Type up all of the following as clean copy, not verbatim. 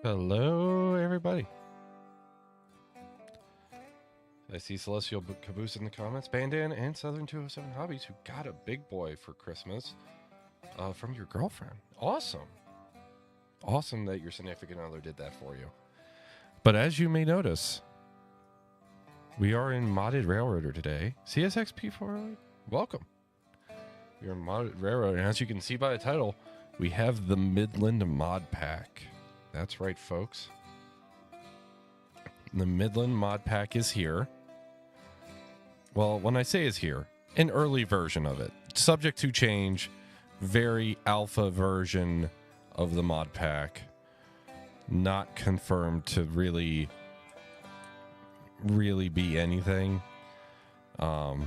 Hello, everybody. I see Celestial Caboose in the comments. Bandan and Southern 207 Hobbies, who got a big boy for Christmas from your girlfriend. Awesome. Awesome that your significant other did that for you. But as you may notice, we are in Modded Railroader today. CSXP408, welcome. We are in Modded Railroader, and as you can see by the title, we have the Midland Mod Pack. That's right, folks. The Midland Mod Pack is here. Well, when I say is here, an early version of it. Subject to change. Very alpha version of the mod pack. Not confirmed to really be anything. You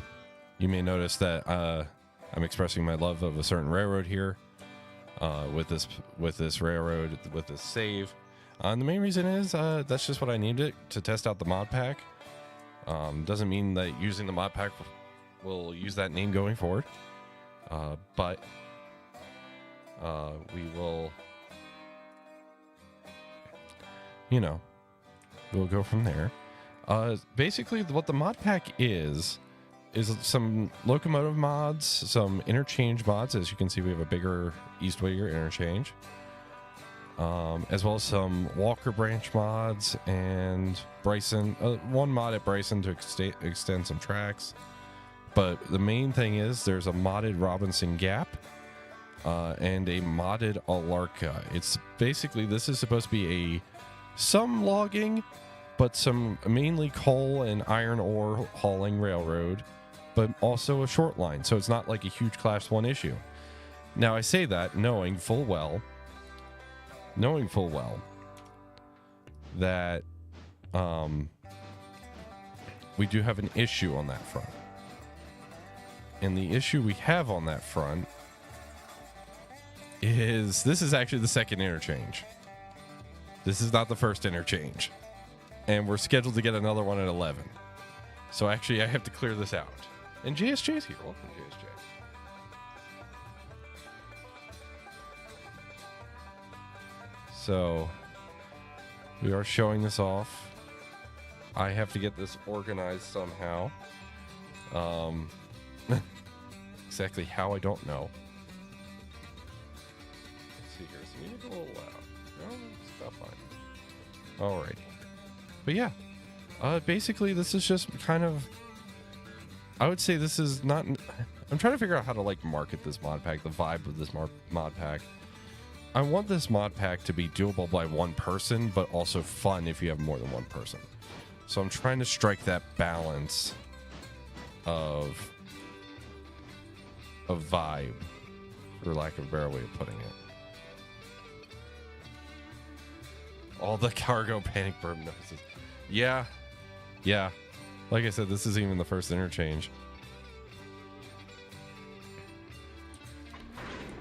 may notice that I'm expressing my love of a certain railroad here. With this railroad, with this save. And the main reason is that's just what I needed to test out the mod pack. Doesn't mean that using the mod pack will use that name going forward. But we will, we'll go from there. Basically, what the mod pack is some locomotive mods, some interchange mods. As you can see, we have a bigger Eastwayer interchange, as well as some Walker branch mods and Bryson, one mod at Bryson to extend some tracks. But the main thing is there's a modded Robinson Gap and a modded Alarka. It's basically, this is supposed to be some logging, but some mainly coal and iron ore hauling railroad, but also a short line, so it's not like a huge class 1 issue. Now I say that knowing full well that we do have an issue on that front. And the issue we have on that front is this is actually the second interchange. This is not the first interchange. And we're scheduled to get another one at 11. So actually I have to clear this out. And JSJ's here. Welcome, JSJ. So we are showing this off. I have to get this organized somehow. Exactly how, I don't know. Let's see here. Is the music a little loud? No, it's about fine. Alrighty. But yeah. Basically this is just kind of, I would say this is not, I'm trying to figure out how to like market this mod pack, the vibe of this mod pack. I want this mod pack to be doable by one person, but also fun if you have more than one person. So I'm trying to strike that balance of a vibe, for lack of a better way of putting it. All the cargo panic burp noises. Yeah. Like I said, this isn't even the first interchange.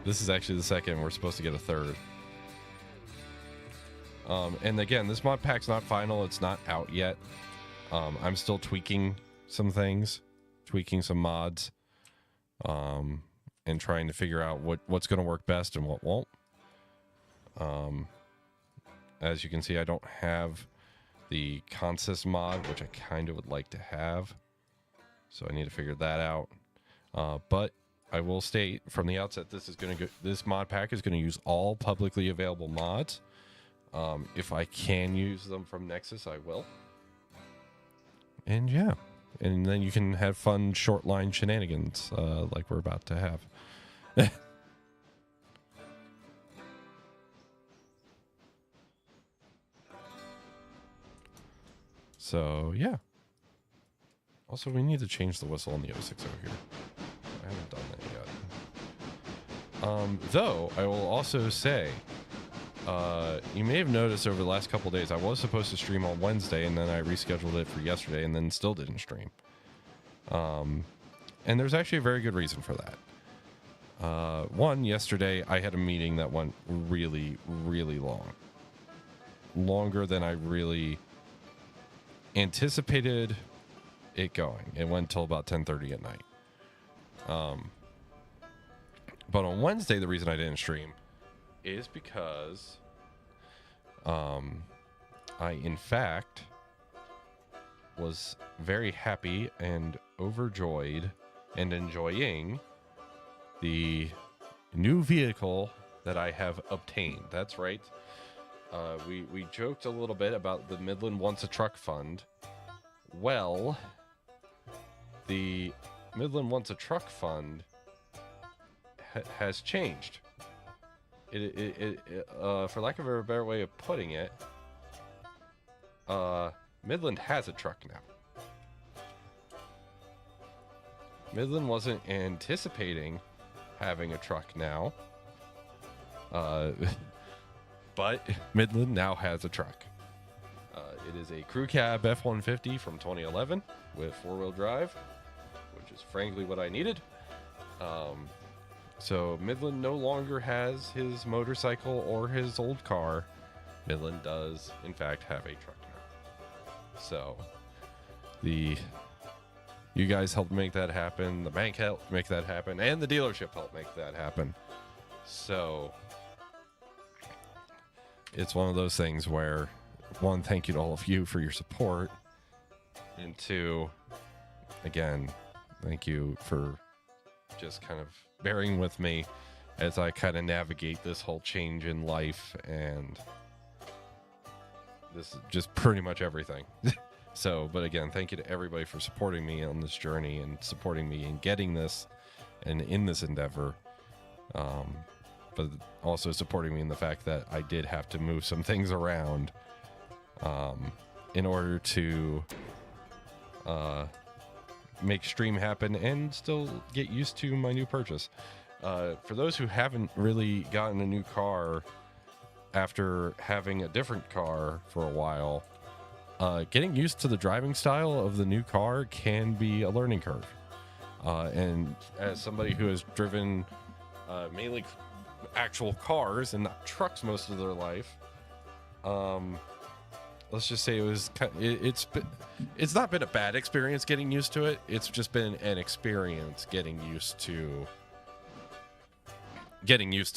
This is actually the second. We're supposed to get a third. And again, this mod pack's not final. It's not out yet. I'm still tweaking some things, tweaking some mods, and trying to figure out what's going to work best and what won't. As you can see, I don't have the consist mod, which I kind of would like to have. So I need to figure that out. But I will state from the outset, this mod pack is going to use all publicly available mods. If I can use them from Nexus, I will. And yeah, and then you can have fun short line shenanigans like we're about to have. So yeah. Also, we need to change the whistle on the 060 here. I haven't done that yet. Though, I will also say, you may have noticed over the last couple days, I was supposed to stream on Wednesday, and then I rescheduled it for yesterday, and then still didn't stream. And there's actually a very good reason for that. One, yesterday, I had a meeting that went really, really long. Longer than I really anticipated it going. It went till about 10:30 at night. But on Wednesday, the reason I didn't stream is because I in fact was very happy and overjoyed and enjoying the new vehicle that I have obtained. That's right. We joked a little bit about the Midland Wants a Truck Fund. Well, the Midland Wants a Truck Fund has changed. For lack of a better way of putting it, Midland has a truck now. Midland wasn't anticipating having a truck now, but Midland now has a truck. It is a crew cab F-150 from 2011 with four-wheel drive, which is frankly what I needed. So Midland no longer has his motorcycle or his old car. Midland does, in fact, have a truck now. So you guys helped make that happen. The bank helped make that happen, and the dealership helped make that happen. So it's one of those things where, one, thank you to all of you for your support, and two, again, thank you for just kind of bearing with me as I kind of navigate this whole change in life and this is just pretty much everything. So, but again, thank you to everybody for supporting me on this journey and supporting me in getting this and in this endeavor. But also supporting me in the fact that I did have to move some things around in order to make stream happen and still get used to my new purchase. For those who haven't really gotten a new car after having a different car for a while, getting used to the driving style of the new car can be a learning curve. And as somebody who has driven mainly actual cars and not trucks most of their life, let's just say it was it's not been a bad experience getting used to it. It's just been an experience getting used to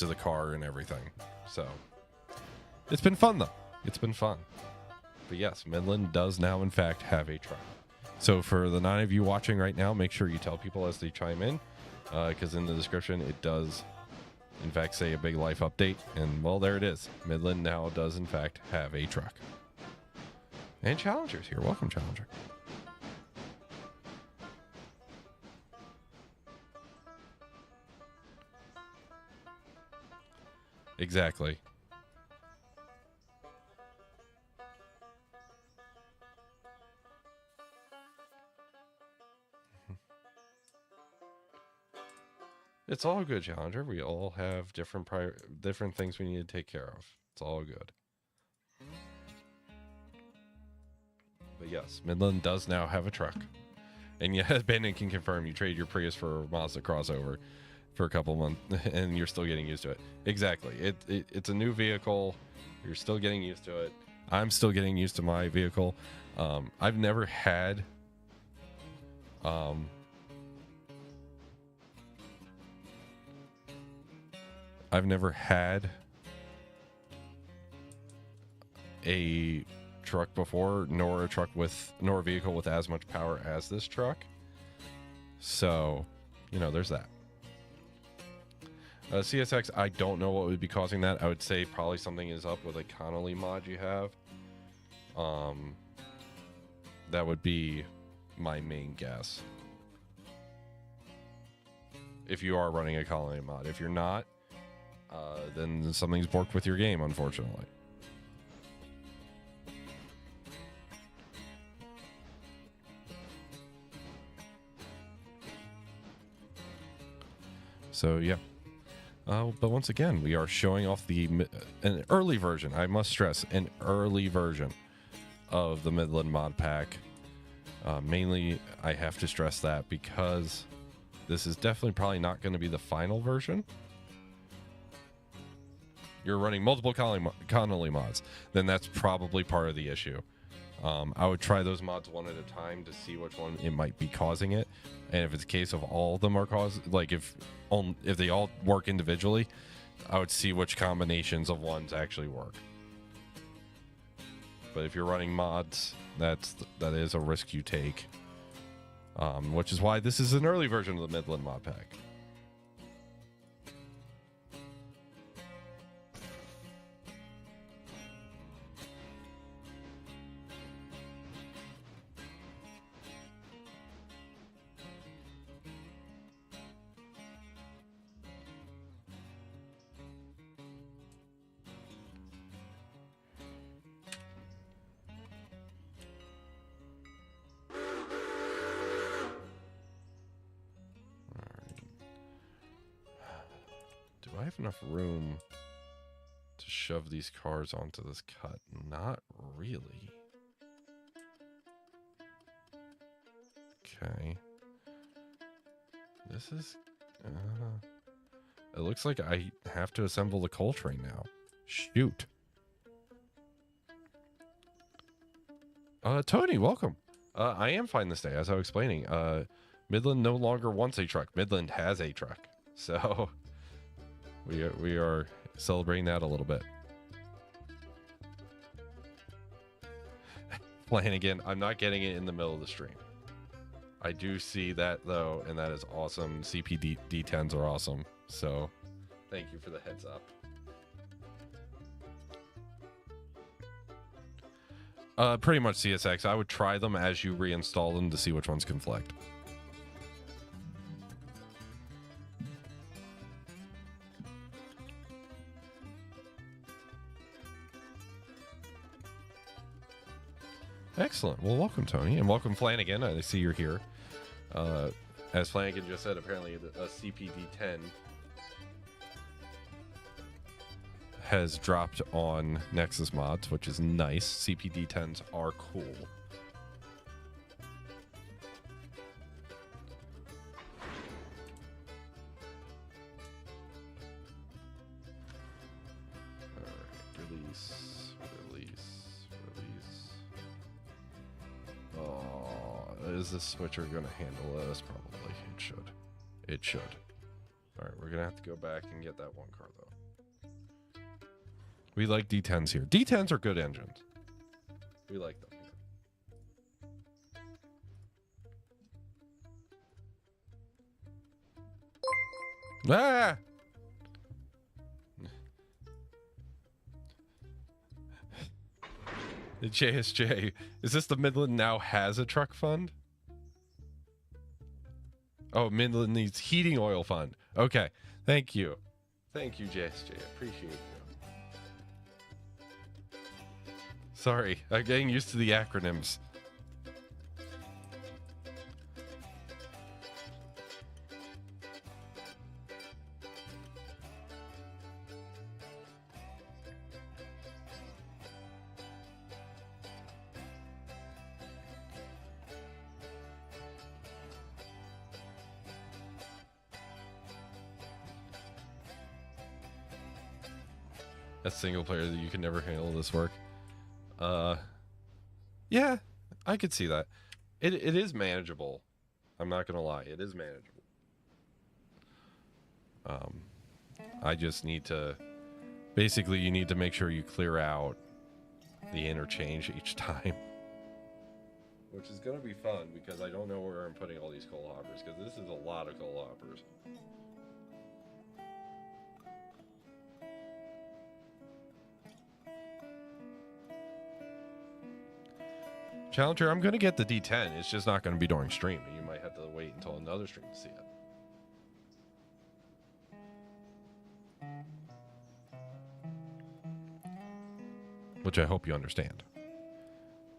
the car and everything. So it's been fun though. It's been fun. But yes, Midland does now in fact have a truck. So for the 9 of you watching right now, make sure you tell people as they chime in, because in the description it does in fact say a big life update, and well, there it is. Midland now does in fact have a truck. And Challenger's here. Welcome, Challenger. Exactly. It's all good, Challenger. We all have different things we need to take care of. It's all good. But yes, Midland does now have a truck. And yes, Bandit can confirm you traded your Prius for a Mazda crossover for a couple months, and you're still getting used to it. Exactly. It's a new vehicle. You're still getting used to it. I'm still getting used to my vehicle. I've never had a truck before, nor a vehicle with as much power as this truck. So, there's that. CSX, I don't know what would be causing that. I would say probably something is up with a Connolly mod you have. That would be my main guess. If you are running a Connolly mod. If you're not, then something's borked with your game, unfortunately. So, yeah. But once again, we are showing off an early version. I must stress, an early version of the Midland Mod Pack. Mainly, I have to stress that because this is definitely probably not going to be the final version. You're running multiple Connolly mods, then that's probably part of the issue. I would try those mods one at a time to see which one it might be causing it, and if it's a case of all of them are like if they all work individually, I would see which combinations of ones actually work. But if you're running mods, that is a risk you take. Which is why this is an early version of the Midland Mod Pack. Do I have enough room to shove these cars onto this cut? Not really. Okay. This is... it looks like I have to assemble the coal train now. Shoot. Tony, welcome. I am fine this day, as I was explaining. Midland no longer wants a truck. Midland has a truck. So... We are celebrating that a little bit. Flanagan, I'm not getting it in the middle of the stream. I do see that though, and that is awesome. CPD D10s are awesome. So thank you for the heads up. Pretty much CSX. I would try them as you reinstall them to see which ones conflict. Excellent. Well, welcome, Tony, and welcome, Flanagan. I see you're here. As Flanagan just said, apparently a CPD-10 has dropped on Nexus mods, which is nice. CPD-10s are cool. All right, release. Is this switcher going to handle this? Probably. It should. It should. All right, we're going to have to go back and get that one car, though. We like D10s here. D10s are good engines. We like them here. Ah! The JSJ. Is this the Midland now has a truck fund? Oh, Midland needs heating oil fund. Okay. Thank you. Thank you, JSJ. Appreciate you. Sorry. I'm getting used to the acronyms. As single player, that you can never handle this work. Yeah, I could see that. It is manageable. I'm not gonna lie, it is manageable. I just need to... Basically, you need to make sure you clear out the interchange each time. Which is gonna be fun, because I don't know where I'm putting all these coal hoppers, because this is a lot of coal hoppers. Challenger, I'm going to get the D10. It's just not going to be during stream. You might have to wait until another stream to see it. Which I hope you understand.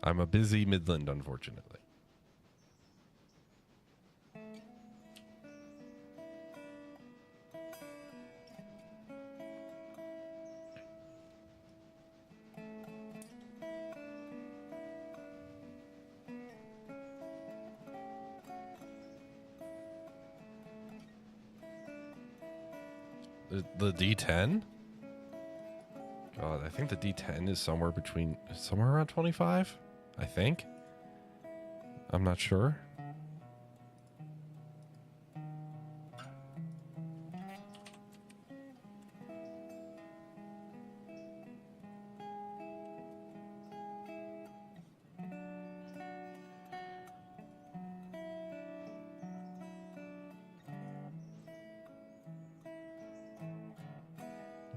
I'm a busy Midland, unfortunately. The D10? God, I think the D10 is somewhere around 25, I think. I'm not sure.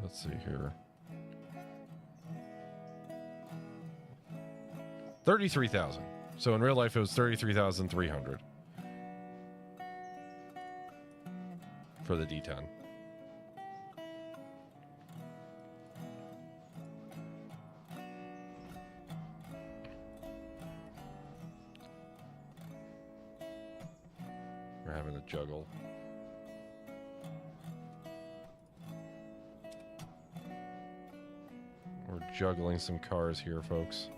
Let's see here. 33,000. So in real life, it was 33,300 for the D10. We're having a juggle. We're juggling some cars here, folks.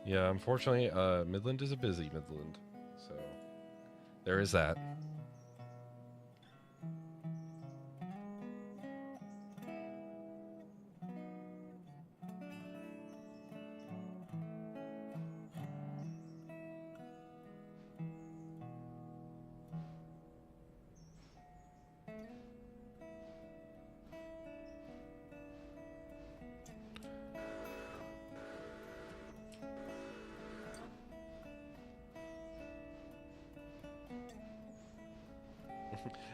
Yeah, unfortunately, Midland is a busy Midland, so there is that.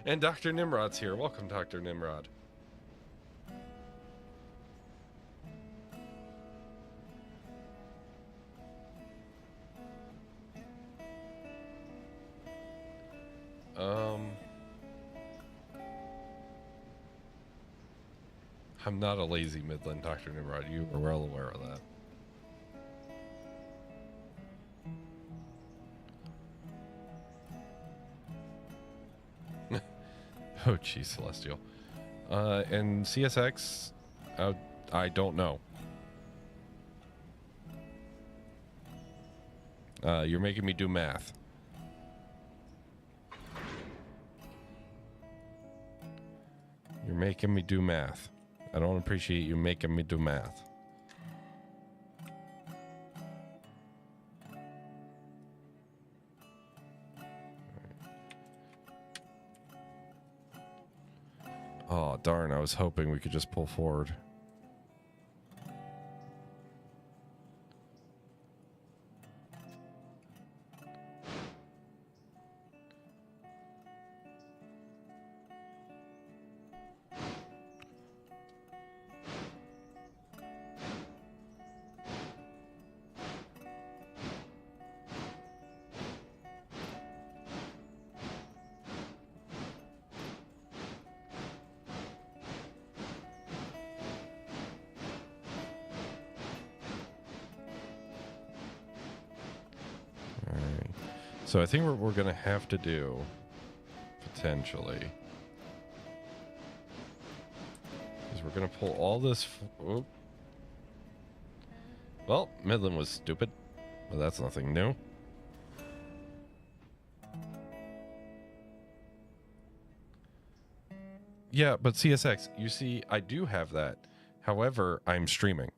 And Dr. Nimrod's here. Welcome, Dr. Nimrod. I'm not a lazy Midland, Dr. Nimrod. You are well aware of that. Oh, geez, Celestial. And CSX, I don't know. You're making me do math. You're making me do math. I don't appreciate you making me do math. Oh, darn. I was hoping we could just pull forward. So I think what we're going to have to do, potentially, is we're going to pull all this... Well, Midland was stupid, but that's nothing new. Yeah, but CSX, you see, I do have that. However, I'm streaming.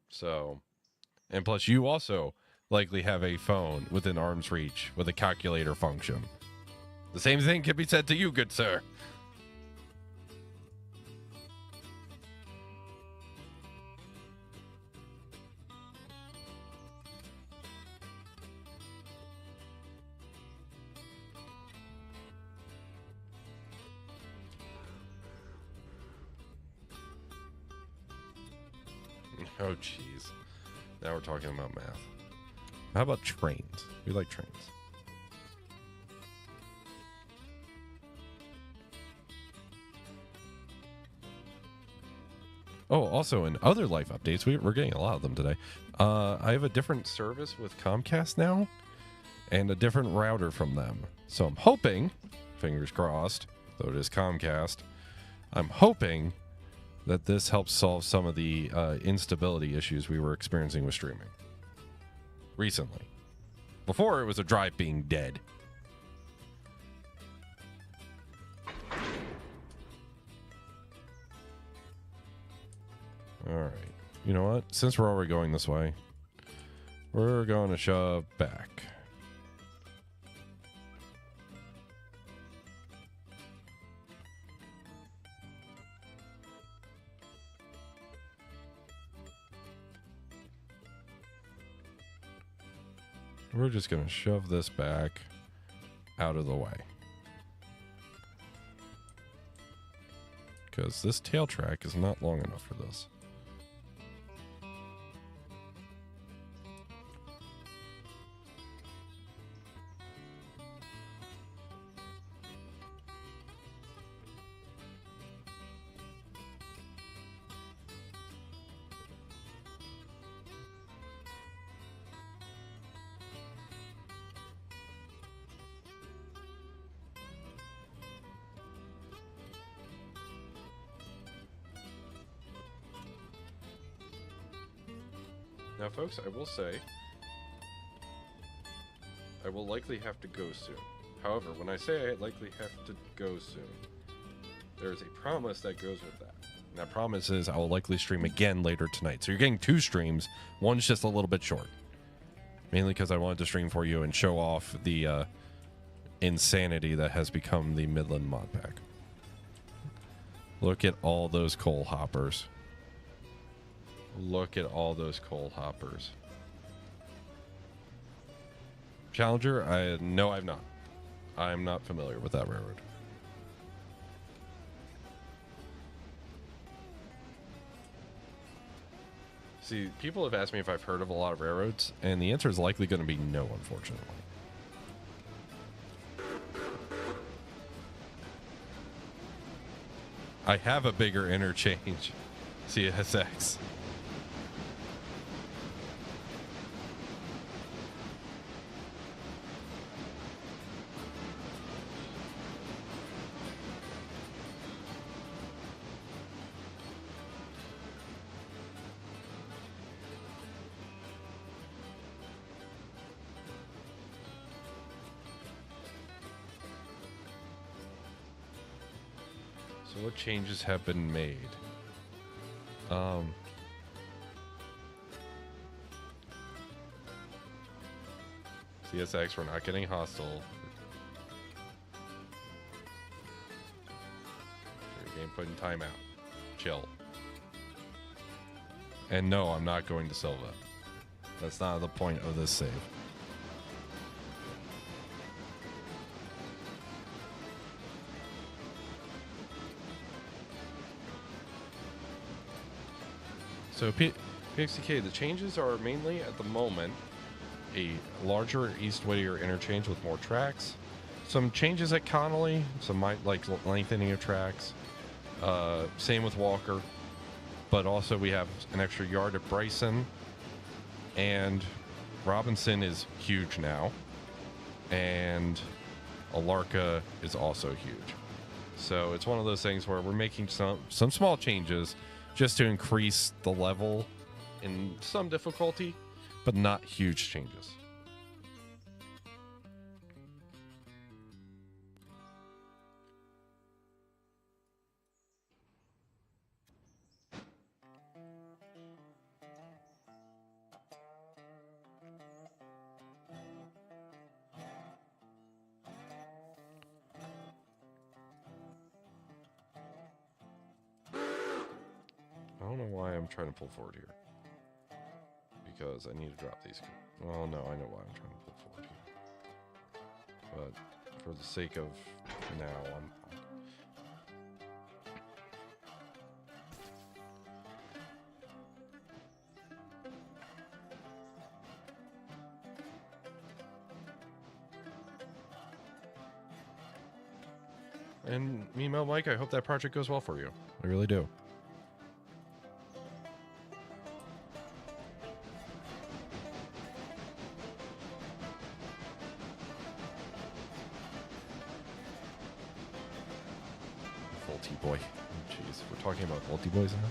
So, and plus you also likely have a phone within arm's reach with a calculator function. The same thing can be said to you, good sir. Oh, jeez. Now we're talking about math. How about trains? We like trains. Oh, also in other life updates, we're getting a lot of them today. I have a different service with Comcast now and a different router from them. So I'm hoping, fingers crossed, though it is Comcast, I'm hoping that this helps solve some of the instability issues we were experiencing with streaming recently. Before, it was a drive being dead. All right. You know what? Since we're already going this way, we're going to shove back. We're just going to shove this back out of the way. Because this tail track is not long enough for this. Now, folks, I will say, I will likely have to go soon. However, when I say I likely have to go soon, there is a promise that goes with that. And that promise is I will likely stream again later tonight. So you're getting 2 streams. One's just a little bit short. Mainly because I wanted to stream for you and show off the insanity that has become the Midland Mod Pack. Look at all those coal hoppers. Look at all those coal hoppers. Challenger? No, I've not. I'm not familiar with that railroad. See, people have asked me if I've heard of a lot of railroads, and the answer is likely going to be no, unfortunately. I have a bigger interchange. CSX. So what changes have been made? CSX, we're not getting hostile. Game put in timeout. Chill. And no, I'm not going to Silva. That's not the point of this save. So PXDK, the changes are mainly at the moment a larger East Whittier interchange with more tracks. Some changes at Connolly, some like lengthening of tracks. Same with Walker. But also we have an extra yard at Bryson. And Robinson is huge now. And Alarka is also huge. So it's one of those things where we're making some small changes just to increase the level in some difficulty, but not huge changes. I don't know why I'm trying to pull forward here. Because I need to drop these. Well, no, I know why I'm trying to pull forward here. But for the sake of now, I'm... And meanwhile, Mike, I hope that project goes well for you. I really do. Boy. Jeez, we're talking about multi-boys now?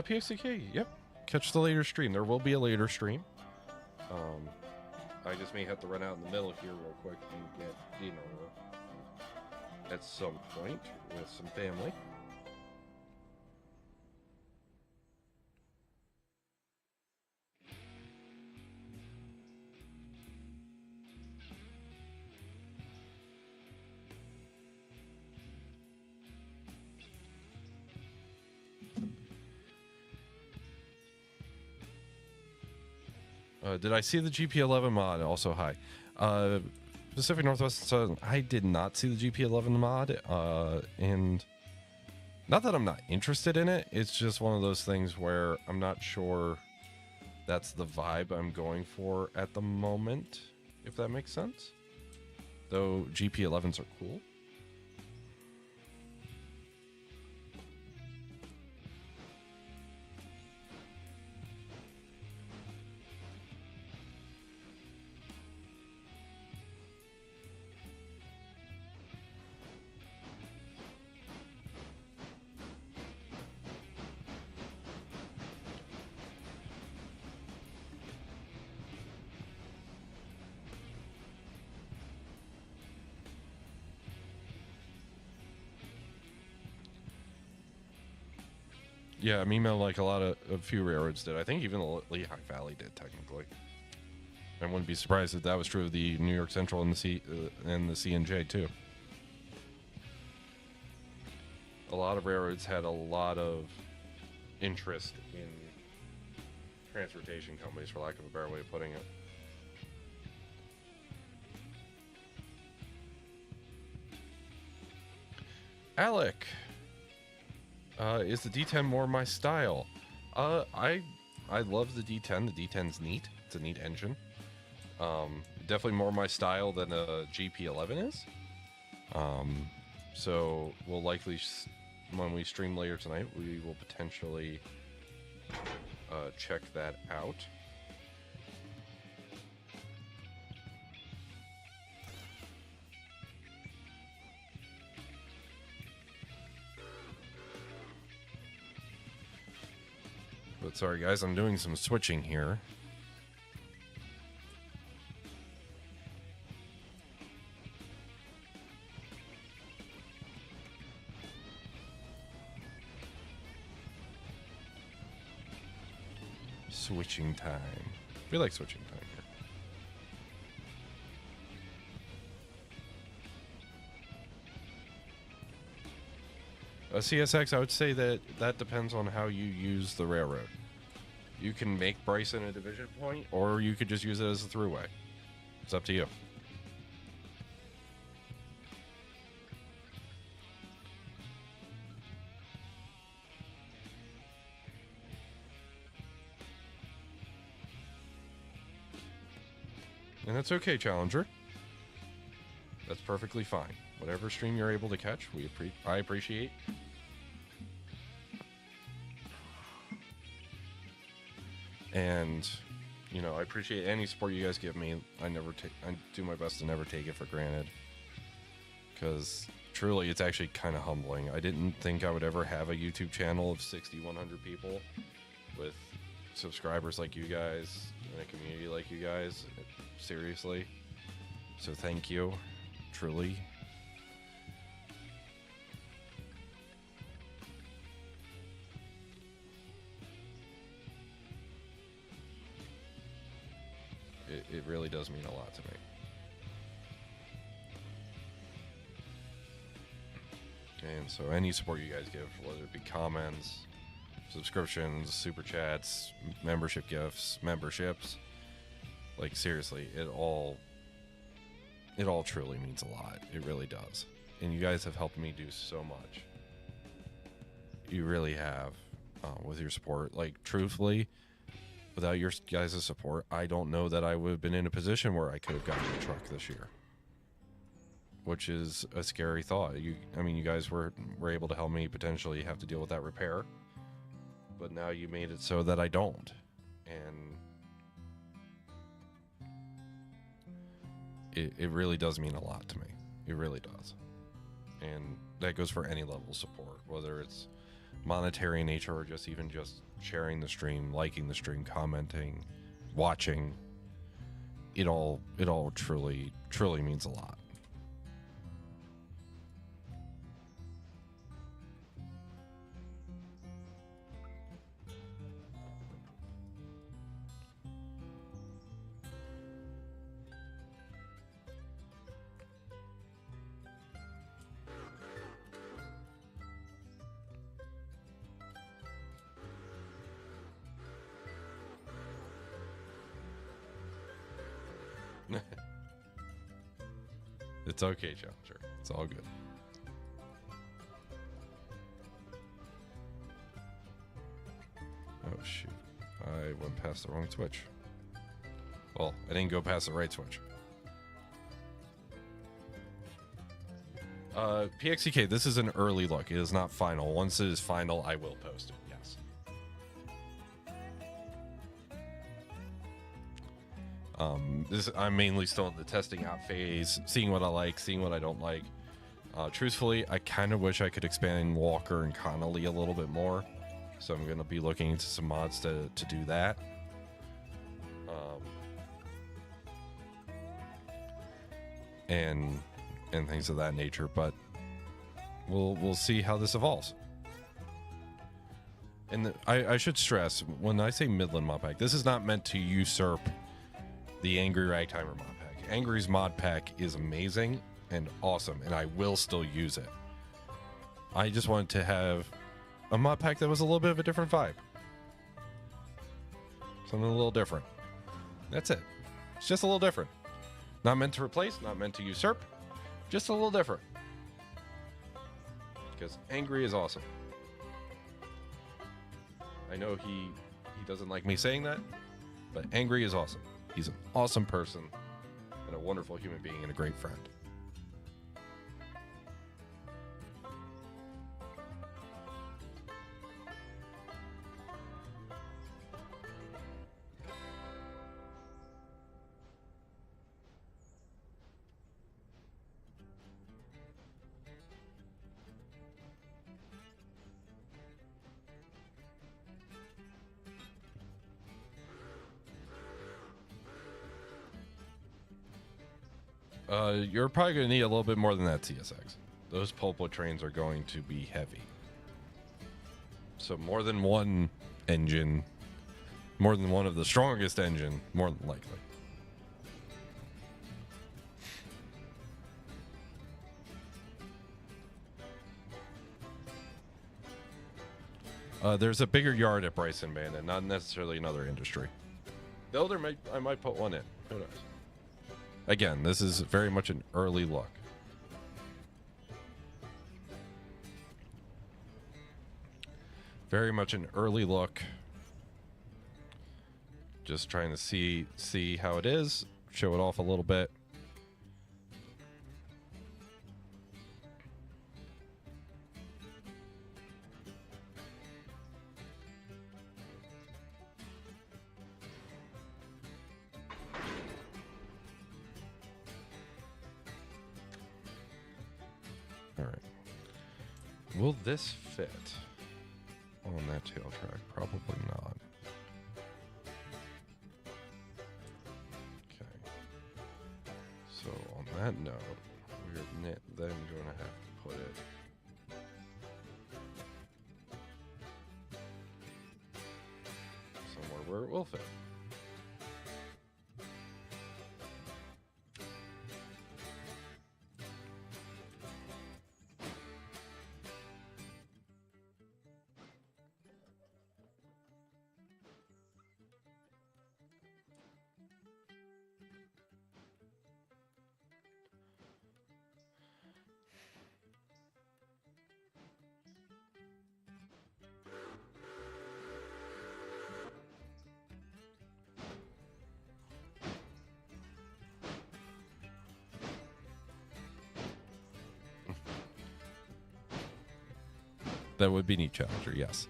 PXCK, yep. Catch the later stream. There will be a later stream. I just may have to run out in the middle here real quick and get dinner at some point with some family. Did I see the GP11 mod? Also, hi. Pacific Northwest, I did not see the GP11 mod. And not that I'm not interested in it. It's just one of those things where I'm not sure that's the vibe I'm going for at the moment, if that makes sense. Though GP11s are cool. Yeah, Mimo, like a few railroads did. I think even the Lehigh Valley did, technically. I wouldn't be surprised if that was true of the New York Central and the CNJ too. A lot of railroads had a lot of interest in transportation companies, for lack of a better way of putting it. Alec. Is the D10 more my style? I love the D10. The D10's neat. It's a neat engine. Definitely more my style than a GP11 is. So we'll likely, when we stream later tonight, we will potentially check that out. But sorry guys, I'm doing some switching here. Switching time. We like switching time here. CSX, I would say that depends on how you use the railroad. You can make Bryson a division point, or you could just use it as a throughway. It's up to you. And that's okay, Challenger. That's perfectly fine. Whatever stream you're able to catch, I appreciate. And, you know, I appreciate any support you guys give me. I do my best to never take it for granted. Because, truly, it's actually kind of humbling. I didn't think I would ever have a YouTube channel of 60, 100 people with subscribers like you guys and a community like you guys. Seriously. So thank you. Truly. It really does mean a lot to me. And so any support you guys give, whether it be comments, subscriptions, super chats, membership gifts, memberships, like seriously, it all truly means a lot. It really does. And you guys have helped me do so much. You really have, with your support. Like, truthfully, without your guys' support, I don't know that I would have been in a position where I could have gotten a truck this year. Which is a scary thought. I mean, you guys were able to help me potentially have to deal with that repair. But now you made it so that I don't. And it really does mean a lot to me. It really does. And that goes for any level of support, whether it's monetary in nature, or just even just sharing the stream, liking the stream, commenting, watching. It all truly means a lot. It's okay, Challenger. It's all good. Oh, shoot. I went past the wrong switch. Well, I didn't go past the right switch. PXCK, this is an early look. It is not final. Once it is final, I will post it. Yes. I'm mainly still in the testing out phase, seeing what I like, seeing what I don't like. Truthfully, I kind of wish I could expand Walker and Connolly a little bit more. So I'm going to be looking into some mods to do that. And things of that nature, but we'll see how this evolves. And I should stress, when I say Midland Mod Pack, this is not meant to usurp the Angry Ragtimer Mod Pack. Angry's Mod Pack is amazing and awesome, and I will still use it. I just wanted to have a mod pack that was a little bit of a different vibe. Something a little different. That's it. It's just a little different. Not meant to replace, not meant to usurp, just a little different. Because Angry is awesome. I know he doesn't like me saying that, but Angry is awesome. He's an awesome person and a wonderful human being and a great friend. You're probably going to need a little bit more than that, CSX. Those pulpwood trains are going to be heavy. So more than one engine, more than one of the strongest engine, more than likely. There's a bigger yard at Bryson Bandit, not necessarily another industry. Though I might put one in. Who knows? Again, this is very much an early look. Very much an early look. Just trying to see how it is, show it off a little bit. Will this fit on that tail track? Probably not. Okay. So on that note, we're then going to have to put it somewhere where it will fit. That would be neat, Challenger, yes.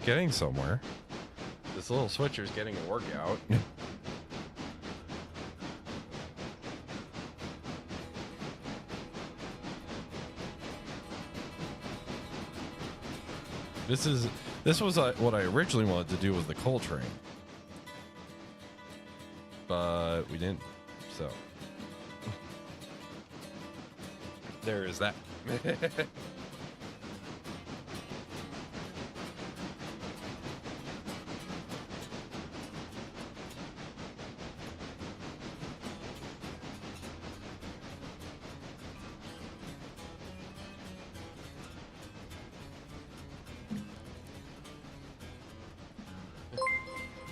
getting somewhere. This little switcher's getting a workout. This was what I originally wanted to do with the coal train, but we didn't. So there is that.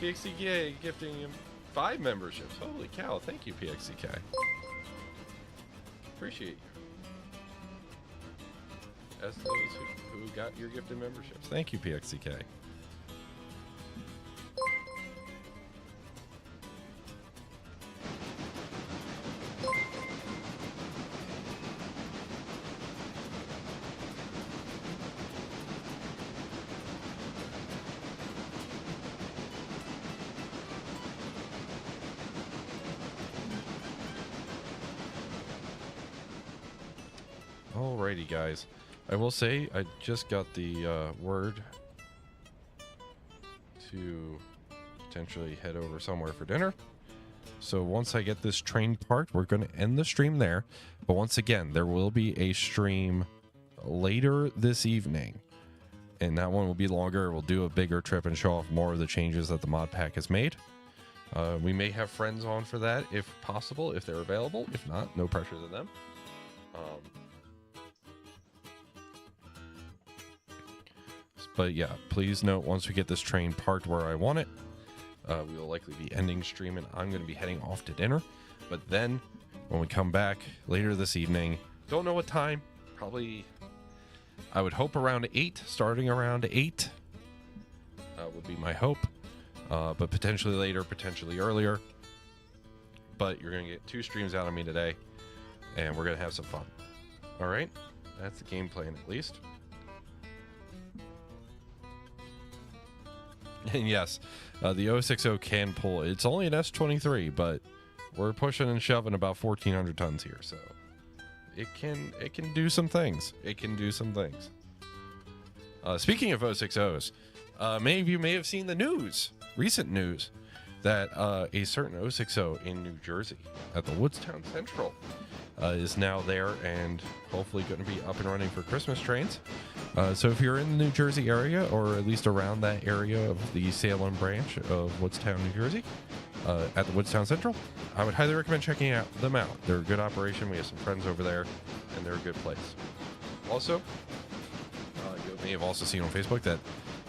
PXCK gifting him 5 memberships. Holy cow. Thank you, PXCK. Appreciate you. As those who got your gifted memberships. Thank you, PXCK. Alrighty, guys. I will say I just got the word to potentially head over somewhere for dinner. So once I get this train parked, we're going to end the stream there. But once again, there will be a stream later this evening. And that one will be longer. We'll do a bigger trip and show off more of the changes that the mod pack has made. We may have friends on for that if possible, if they're available. If not, no pressure to them. But yeah, please note, once we get this train parked where I want it, we will likely be ending stream and I'm going to be heading off to dinner. But then when we come back later this evening, don't know what time, probably, I would hope around 8, starting around 8 would be my hope. But potentially later, potentially earlier. But you're going to get 2 streams out of me today, and we're going to have some fun. All right? That's the game plan, at least. And yes, the 060 can pull. It's only an S23, but we're pushing and shoving about 1,400 tons here, so it can do some things. It can do some things. Speaking of 060s, many of you may have seen the news, recent news, that a certain 060 in New Jersey at the Woodstown Central is now there and hopefully going to be up and running for Christmas trains. So if you're in the New Jersey area, or at least around that area of the Salem branch of Woodstown, New Jersey, at the Woodstown Central, I would highly recommend checking them out. They're a good operation. We have some friends over there, and they're a good place. Also, you may have also seen on Facebook that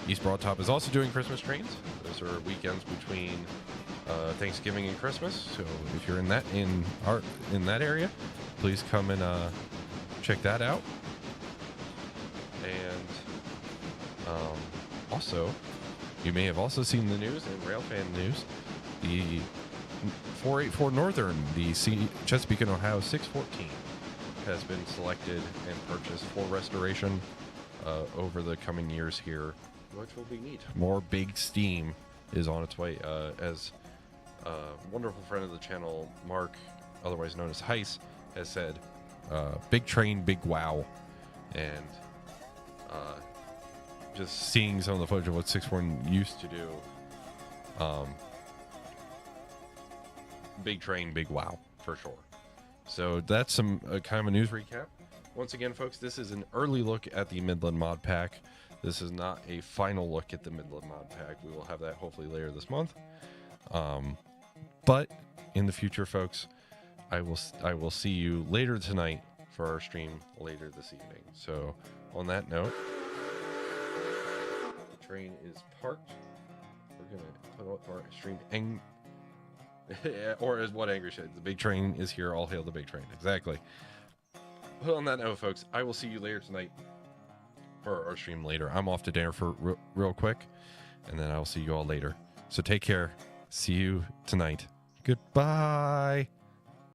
East Broad Top is also doing Christmas trains. Those are weekends between Thanksgiving and Christmas. So if you're in that area, please come and check that out. And also, you may have also seen the news and Railfan news. The 484 Northern, the Chesapeake and Ohio 614, has been selected and purchased for restoration over the coming years here, which will be neat. More big steam is on its way. As a wonderful friend of the channel, Mark, otherwise known as Heiss, has said, big train, big wow. And just seeing some of the footage of what 641 used to do, big train, big wow, for sure. So that's some kind of a news recap. Once again, folks, this is an early look at the Midland Mod Pack. This is not a final look at the Midland Mod Pack. We will have that hopefully later this month. But in the future, folks, I will see you later tonight for our stream later this evening. So on that note, the train is parked. We're going to put up our stream or as what Angry said, the big train is here. All hail the big train. Exactly. But on that note, folks, I will see you later tonight for our stream later. I'm off to dinner for real quick, and then I'll see you all later. So take care. See you tonight. Goodbye.